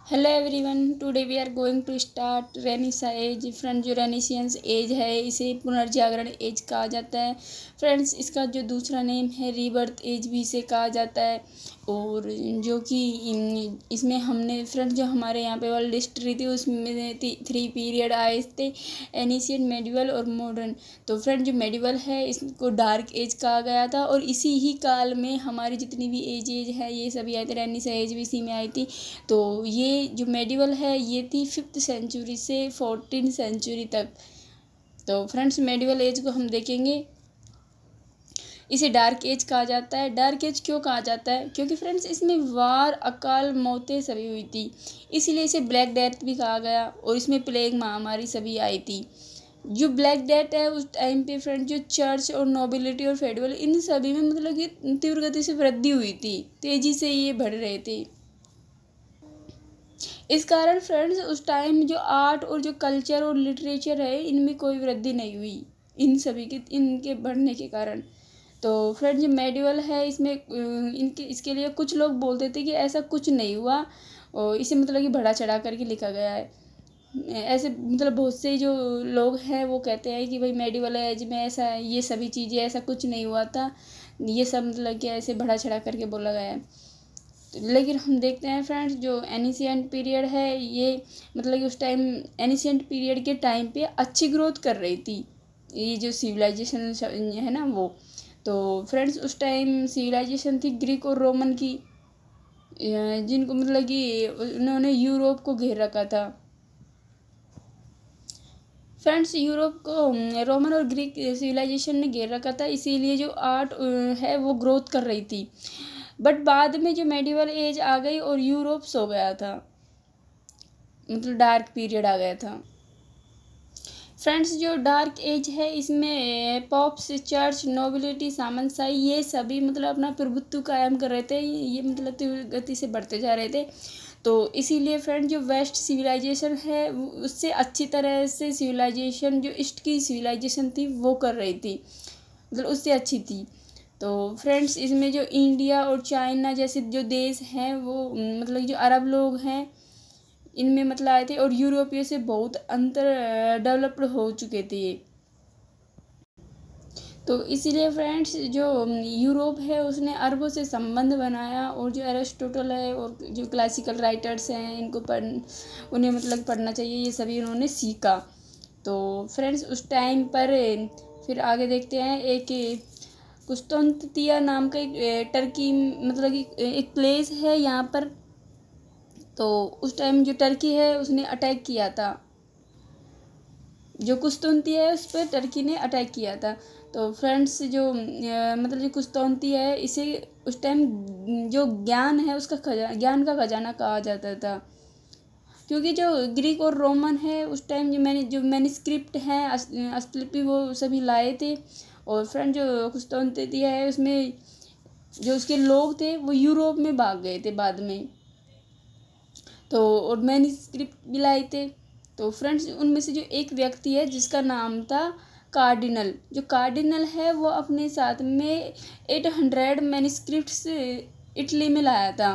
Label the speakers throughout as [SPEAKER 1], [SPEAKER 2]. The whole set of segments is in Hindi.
[SPEAKER 1] Hello everyone, today we are going to start renaissance age. Friends, जो रेनिशियंस एज है इसे पुनर्जागरण एज कहा जाता है। फ्रेंड्स, इसका जो दूसरा नेम है रीबर्थ एज भी इसे कहा जाता है। और जो कि इसमें हमने फ्रेंड्स जो हमारे यहाँ पे वर्ल्ड हिस्ट्री थी उसमें थ्री पीरियड आए थे, एनिशियंट, मेडिवल और मॉडर्न। तो फ्रेंड जो मेडिवल है इसको डार्क एज कहा गया था और इसी ही काल में हमारी जितनी भी एज है ये सभी आए थे। रेनिसा एज भी इसी में आई थी। तो ये जो मेडिवल है ये थी 5th सेंचुरी से 14th सेंचुरी तक। तो फ्रेंड्स मेडिवल एज को हम देखेंगे, इसे डार्क एज कहा जाता है। डार्क एज क्यों कहा जाता है? क्योंकि फ्रेंड्स इसमें वार, अकाल, मौतें सभी हुई थी, इसीलिए इसे ब्लैक डेथ भी कहा गया। और इसमें प्लेग महामारी सभी आई थी। जो ब्लैक डेथ है उस टाइम पे फ्रेंड जो चर्च और नोबिलिटी और फेडरल इन सभी में मतलब कि तीव्र गति से वृद्धि हुई थी, तेजी से ये बढ़ रहे थे। इस कारण फ्रेंड्स उस टाइम जो आर्ट और जो कल्चर और लिटरेचर है इनमें कोई वृद्धि नहीं हुई, इन सभी के इनके बढ़ने के कारण। तो फ्रेंड्स जो मेडिवल है इसमें इनके इसके लिए कुछ लोग बोलते थे कि ऐसा कुछ नहीं हुआ और इसे मतलब कि बढ़ा चढ़ा करके लिखा गया है। ऐसे मतलब बहुत से जो लोग हैं वो कहते हैं कि भाई मेडिवल एज में ऐसा ये सभी चीज़ें ऐसा कुछ नहीं हुआ था, ये सब मतलब कि ऐसे बढ़ा चढ़ा करके बोला गया है। लेकिन हम देखते हैं फ्रेंड्स जो एनिशियंट पीरियड है ये मतलब कि उस टाइम एनिशियंट पीरियड के टाइम पे अच्छी ग्रोथ कर रही थी ये जो सिविलाइजेशन है ना वो। तो फ्रेंड्स उस टाइम सिविलाइजेशन थी ग्रीक और रोमन की, जिनको मतलब कि उन्होंने यूरोप को घेर रखा था। फ्रेंड्स यूरोप को रोमन और ग्रीक सिविलाइजेशन ने घेर रखा था, इसीलिए जो आर्ट है वो ग्रोथ कर रही थी। बट बाद में जो मेडिवल एज आ गई और यूरोप सो गया था, मतलब डार्क पीरियड आ गया था। फ्रेंड्स जो डार्क एज है इसमें पॉप्स, चर्च, नोबिलिटी, सामंतशाही ये सभी मतलब अपना प्रभुत्व कायम कर रहे थे, ये मतलब तीव्र गति से बढ़ते जा रहे थे। तो इसीलिए फ्रेंड जो वेस्ट सिविलाइजेशन है उससे अच्छी तरह से सिविलाइजेशन जो ईस्ट की सिविलाइजेशन थी वो कर रही थी, मतलब उससे अच्छी थी। तो फ्रेंड्स इसमें जो इंडिया और चाइना जैसे जो देश हैं वो मतलब जो अरब लोग हैं इनमें मतलब आए थे और यूरोपियों से बहुत अंतर डेवलप्ड हो चुके थे ये। तो इसीलिए फ्रेंड्स जो यूरोप है उसने अरबों से संबंध बनाया और जो एरिस्टोटल है और जो क्लासिकल राइटर्स हैं इनको उन्हें मतलब पढ़ना चाहिए, ये सभी उन्होंने सीखा। तो फ्रेंड्स उस टाइम पर फिर आगे देखते हैं एक कुस्तुनतिया नाम का एक टर्की मतलब कि एक प्लेस है यहाँ पर। तो उस टाइम जो टर्की है उसने अटैक किया था, जो कुस्तुनती है उस पर टर्की ने अटैक किया था। तो फ्रेंड्स जो मतलब जो कुस्तुनती है इसे उस टाइम जो ज्ञान है उसका ज्ञान का खजाना कहा जाता था। क्योंकि जो ग्रीक और रोमन है उस टाइम जो मैन्युस्क्रिप्ट हैं असलिपि वो सभी लाए थे। और फ्रेंड जो कुस्तुनती है उसमें जो उसके लोग थे वो यूरोप में भाग गए थे बाद में। तो और मैन्युस्क्रिप्ट भी लाए थे। तो फ्रेंड्स उनमें से जो एक व्यक्ति है जिसका नाम था कार्डिनल, जो कार्डिनल है वो अपने साथ में 800 मैन्युस्क्रिप्ट्स इटली में लाया था।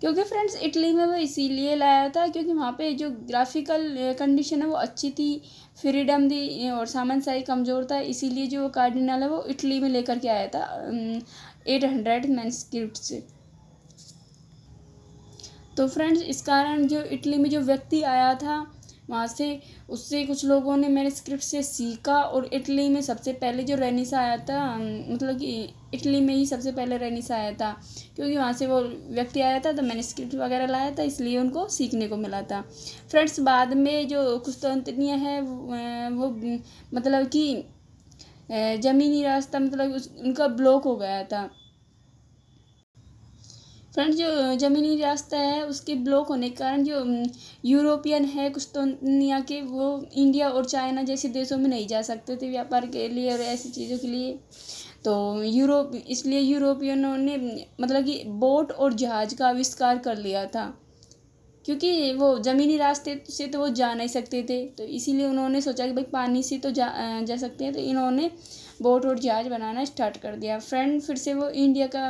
[SPEAKER 1] क्योंकि फ्रेंड्स इटली में वो इसीलिए लाया था क्योंकि वहाँ पे जो ग्राफिकल कंडीशन है वो अच्छी थी, फ्रीडम थी और सामंतशाही कमज़ोर था, इसीलिए जो कार्डिनल है वो इटली में लेकर के आया था 800 मैन्युस्क्रिप्ट्स। तो फ्रेंड्स इस कारण जो इटली में जो व्यक्ति आया था वहाँ से उससे कुछ लोगों ने मेरे स्क्रिप्ट से सीखा और इटली में सबसे पहले जो रेनिसा आया था मतलब कि इटली में ही सबसे पहले रेनिसा आया था, क्योंकि वहाँ से वो व्यक्ति आया था तो मैंने स्क्रिप्ट वगैरह लाया था इसलिए उनको सीखने को मिला था। फ्रेंड्स बाद में जो कुस्तुनतिनिया है वो मतलब कि ज़मीनी रास्ता मतलब उनका ब्लॉक हो गया था। फ्रेंड्स जो ज़मीनी रास्ता है उसके ब्लॉक होने के कारण जो यूरोपियन है कुस्तुनतिनिया के वो इंडिया और चाइना जैसे देशों में नहीं जा सकते थे व्यापार के लिए और ऐसी चीज़ों के लिए। तो यूरोप इसलिए यूरोपियनों ने मतलब कि बोट और जहाज़ का आविष्कार कर लिया था, क्योंकि वो ज़मीनी रास्ते से तो वो जा नहीं सकते थे। तो इसीलिए उन्होंने सोचा कि भाई पानी से तो जा सकते हैं, तो इन्होंने बोट और जहाज़ बनाना स्टार्ट कर दिया। फ्रेंड फिर से वो इंडिया का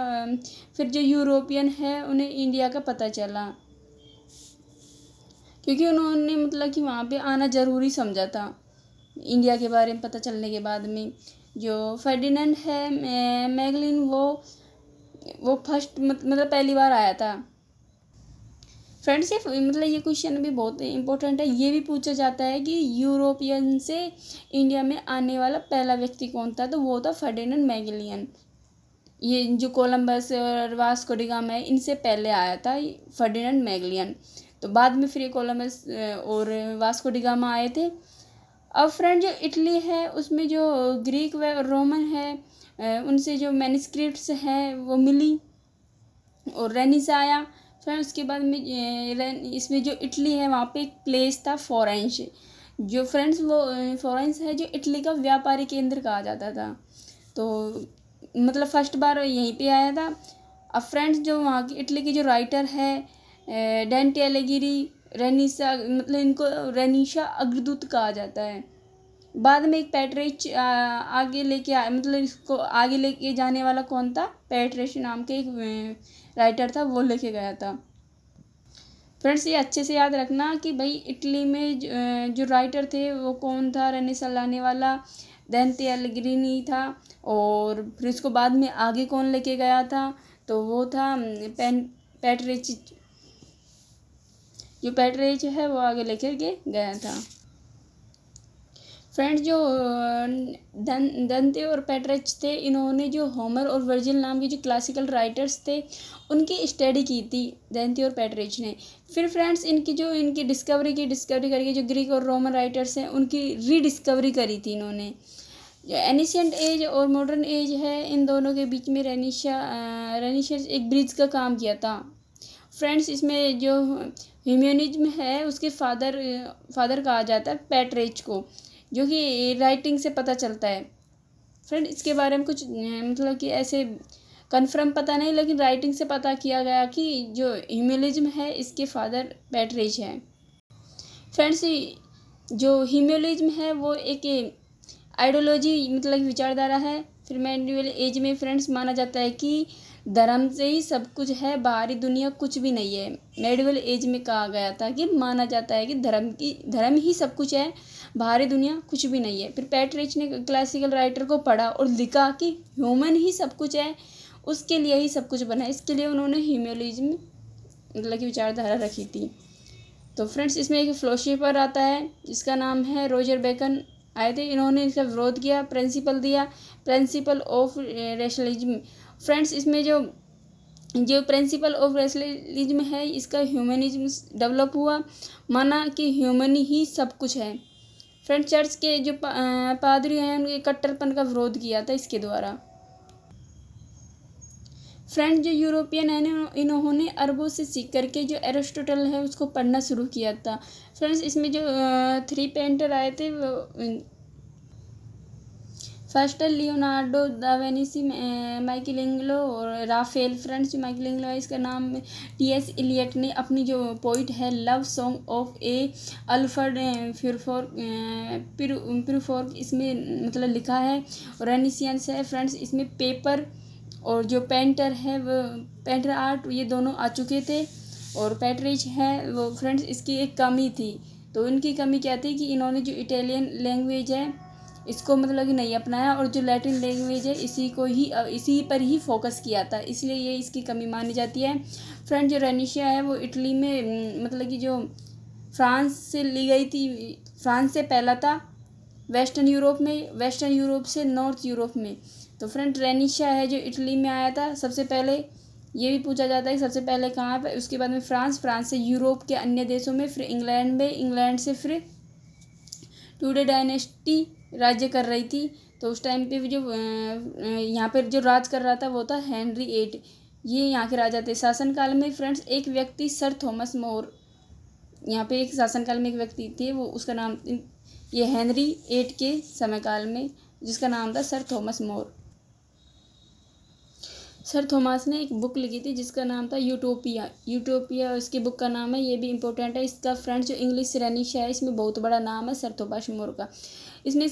[SPEAKER 1] फिर जो यूरोपियन है उन्हें इंडिया का पता चला, क्योंकि उन्होंने मतलब कि वहाँ पे आना ज़रूरी समझा था। इंडिया के बारे में पता चलने के बाद में जो फर्डिनेंड है मैगलिन वो फर्स्ट मतलब पहली बार आया था। फ्रेंड्स ये मतलब ये क्वेश्चन भी बहुत इंपॉर्टेंट है। ये भी पूछा जाता है कि यूरोपियन से इंडिया में आने वाला पहला व्यक्ति कौन था, तो वो था फर्डिनेंड मैगलियन। ये जो कोलंबस और वास्को डी गामा है इनसे पहले आया था फर्डिनेंड मैगलियन। तो बाद में फिर ये कोलंबस और वास्को डी गामा आए थे। अब फ्रेंड जो इटली है उसमें जो ग्रीक व रोमन है उनसे जो मैन्युस्क्रिप्ट्स हैं वो मिली और रेनिसा आया। फिर उसके बाद में इसमें जो इटली है वहाँ पे एक प्लेस था फ्लोरेंस, जो फ्रेंड्स वो फ्लोरेंस है जो इटली का व्यापारी केंद्र कहा जाता था। तो मतलब फर्स्ट बार यहीं पे आया था। अब फ्रेंड्स जो वहाँ की इटली की जो राइटर है डेंटे एलिगिरी रेनिसा मतलब इनको रेनिशा अग्रदूत कहा जाता है। बाद में एक पैट्रिच आगे लेके आया, मतलब इसको आगे लेके जाने वाला कौन था, पैट्रिच नाम के एक राइटर था, वो लेके गया था। फ्रेंड्स ये अच्छे से याद रखना कि भाई इटली में जो राइटर थे वो कौन था, रेनेसां लाने वाला डेंटे एलिग्रीनी था। और फिर उसको बाद में आगे कौन लेके गया था, तो वो था पैट्रिच। जो पैट्रिच है वो आगे लेकर के गया था। फ्रेंड्स जो दंते और पैट्रिच थे इन्होंने जो होमर और वर्जिल नाम के जो क्लासिकल राइटर्स थे उनकी स्टडी की थी दंते और पैट्रिच ने। फिर फ्रेंड्स इनकी डिस्कवरी करके जो ग्रीक और रोमन राइटर्स हैं उनकी रीडिस्कवरी करी थी इन्होंने। जो एनिशियंट एज और मॉडर्न एज है इन दोनों के बीच में रेनिशा एक ब्रिज का काम किया था। फ्रेंड्स इसमें जो ह्यूमनिज्म है उसके फादर कहा जाता है पैट्रिच को, जो कि राइटिंग से पता चलता है। फ्रेंड इसके बारे में कुछ मतलब कि ऐसे कन्फर्म पता नहीं, लेकिन राइटिंग से पता किया गया कि जो ह्यूमनिज्म है इसके फादर पैट्रिच हैं। फ्रेंड्स जो ह्यूमनिज्म है वो एक आइडियोलॉजी मतलब विचारधारा है। फिर मेडिवल एज में फ्रेंड्स माना जाता है कि धर्म से ही सब कुछ है, बाहरी दुनिया कुछ भी नहीं है। मेडिवल एज में कहा गया था कि माना जाता है कि धर्म ही सब कुछ है, बाहरी दुनिया कुछ भी नहीं है। फिर पैट्रिच ने क्लासिकल राइटर को पढ़ा और लिखा कि ह्यूमन ही सब कुछ है, उसके लिए ही सब कुछ बना है। इसके लिए उन्होंने ह्यूमनिज्म मतलब की विचारधारा रखी थी। तो फ्रेंड्स इसमें एक फिलोसोफर आता है जिसका नाम है रॉजर बेकन आए थे। इन्होंने इसका विरोध किया, प्रिंसिपल दिया, प्रिंसिपल ऑफ रैशनलिज्म। फ्रेंड्स इसमें जो प्रिंसिपल ऑफ रैशनलिज्म है इसका ह्यूमनिज्म डेवलप हुआ, माना कि ह्यूमन ही सब कुछ है। फ्रेंड्स चर्च के जो पादरी हैं उनके कट्टरपन का विरोध किया था इसके द्वारा। फ्रेंड्स जो यूरोपियन है इन्होंने अरबों से सीख करके जो एरिस्टोटल है उसको पढ़ना शुरू किया था। फ्रेंड्स इसमें जो 3 पेंटर आए थे वो फर्स्ट लियोनार्डो दा विंची, माइकलैंजेलो और राफेल। फ्रेंड्स जो माइकलैंजेलो है इसका नाम टी.एस. इलियट ने अपनी जो पोइट है love song of a Alfred Prufrock इसमें मतलब लिखा है। और रेनेसांस है फ्रेंड्स इसमें पेपर और जो पेंटर है वो पेंटर आर्ट ये दोनों आ चुके थे। और पैट्रिच है वो फ्रेंड्स इसकी एक कमी थी। तो उनकी कमी क्या थी कि इन्होंने जो इटालियन लैंग्वेज है इसको मतलब कि नहीं अपनाया और जो लैटिन लैंग्वेज है इसी पर ही फोकस किया था, इसलिए ये इसकी कमी मानी जाती है। फ्रेंड जो रेनिशा है वो इटली में मतलब कि जो फ्रांस से ली गई थी, फ्रांस से पहला था वेस्टर्न यूरोप से नॉर्थ यूरोप में। तो फ्रेंड रेनिशा है जो इटली में आया था सबसे पहले। ये भी पूछा जाता है कि सबसे पहले कहाँ पर, उसके बाद में फ्रांस से यूरोप के अन्य देशों में, फिर इंग्लैंड से फिर टूडे डायनेस्टी राज्य कर रही थी। तो उस टाइम पे भी जो यहाँ पर जो राज कर रहा था वो था हेनरी 8, ये यहाँ के राजा थे। शासनकाल में फ्रेंड्स एक व्यक्ति सर थॉमस मोर, यहाँ पे एक शासनकाल में एक व्यक्ति थे वो उसका नाम ये हेनरी 8 के समयकाल में जिसका नाम था sir Thomas More. Sir Thomas ने एक बुक लिखी थी जिसका नाम था यूटोपिया इसकी बुक का नाम है। ये भी इम्पोर्टेंट है इसका। फ्रेंड्स जो इंग्लिश रेनिशा है इसमें बहुत बड़ा नाम है सर थॉमस मोर का। इसने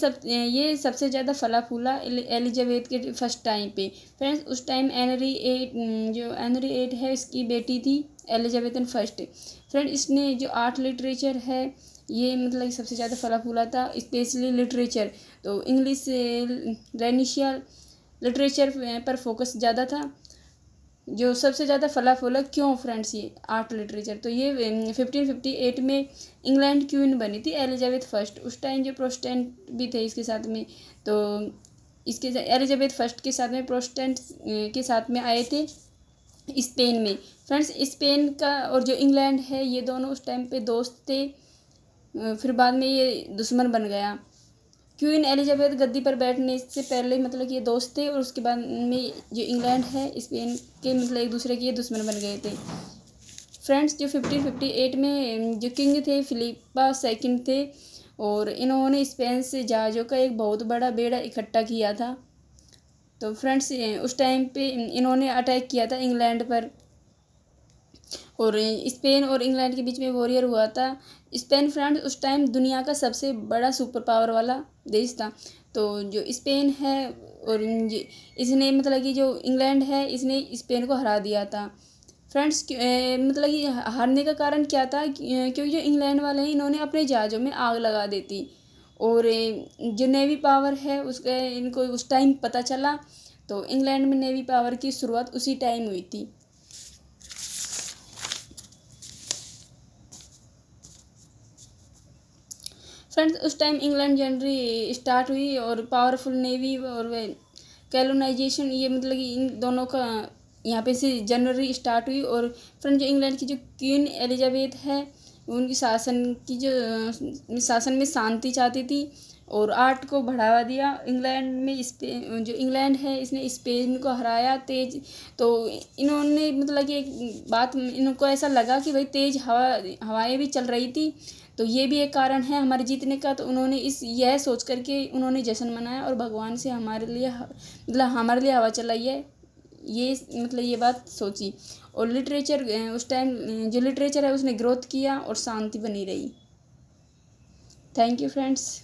[SPEAKER 1] ये सबसे ज़्यादा फला फूला एलिजाबेथ के फर्स्ट टाइम पे। फ्रेंड्स उस टाइम हेनरी एट है इसकी बेटी थी एलिजाबेथ फर्स्ट। फ्रेंड इसने जो आर्ट लिटरेचर है ये मतलब सबसे ज़्यादा फला फूला था, स्पेशली लिटरेचर। तो इंग्लिश रेनिशिया लिटरेचर पर फोकस ज़्यादा था, जो सबसे ज़्यादा फला फूला। क्यों फ्रेंड्स ये आर्ट लिटरेचर? तो ये 1558 में इंग्लैंड क्वीन बनी थी एलिजाबेथ फर्स्ट। उस टाइम जो प्रोटेस्टेंट भी थे इसके साथ में, तो इसके एलिजाबेथ फर्स्ट के साथ में प्रोटेस्टेंट के साथ में आए थे स्पेन में। फ्रेंड्स स्पेन का और जो इंग्लैंड है ये दोनों उस टाइम पे दोस्त थे, फिर बाद में ये दुश्मन बन गया। क्वीन एलिजाबेथ गद्दी पर बैठने से पहले मतलब कि ये दोस्त थे, और उसके बाद में जो इंग्लैंड है स्पेन के मतलब एक दूसरे के ये दुश्मन बन गए थे। फ्रेंड्स जो 1558 में जो किंग थे फिलिपा सेकंड थे, और इन्होंने स्पेन से जहाज़ों का एक बहुत बड़ा बेड़ा इकट्ठा किया था। तो फ्रेंड्स उस टाइम पे इन्होंने अटैक किया था इंग्लैंड पर, और स्पेन और इंग्लैंड के बीच में वॉरियर हुआ था। स्पेन फ्रेंड्स उस टाइम दुनिया का सबसे बड़ा सुपर पावर वाला देश था। तो जो स्पेन है और इसने मतलब कि जो इंग्लैंड है इसने स्पेन को हरा दिया था। फ्रेंड्स मतलब कि हारने का कारण क्या था? क्योंकि जो इंग्लैंड वाले हैं इन्होंने अपने जहाज़ों में आग लगा दी थी, और जो नेवी पावर है उसके इनको उस टाइम पता चला। तो इंग्लैंड में नेवी पावर की शुरुआत उसी टाइम हुई थी। फ्रेंड्स उस टाइम इंग्लैंड जनरली स्टार्ट हुई, और पावरफुल नेवी और वे कैलोनाइजेशन, ये मतलब कि इन दोनों का यहाँ पे से जनवरी स्टार्ट हुई। और फ्रेंड जो इंग्लैंड की जो क्वीन एलिजाबेथ है उनकी शासन में शांति चाहती थी, और आर्ट को बढ़ावा दिया। इंग्लैंड में जो इंग्लैंड है इसने स्पेन को हराया तेज। तो इन्होंने मतलब कि एक बात इनको ऐसा लगा कि भाई तेज हवाएं भी चल रही थी, तो ये भी एक कारण है हमारे जीतने का। तो उन्होंने यह सोच करके उन्होंने जश्न मनाया, और भगवान से हमारे लिए मतलब हमारे लिए हवा चलाई है, ये मतलब ये बात सोची। और लिटरेचर उस टाइम जो लिटरेचर है उसने ग्रोथ किया और शांति बनी रही। Thank you friends.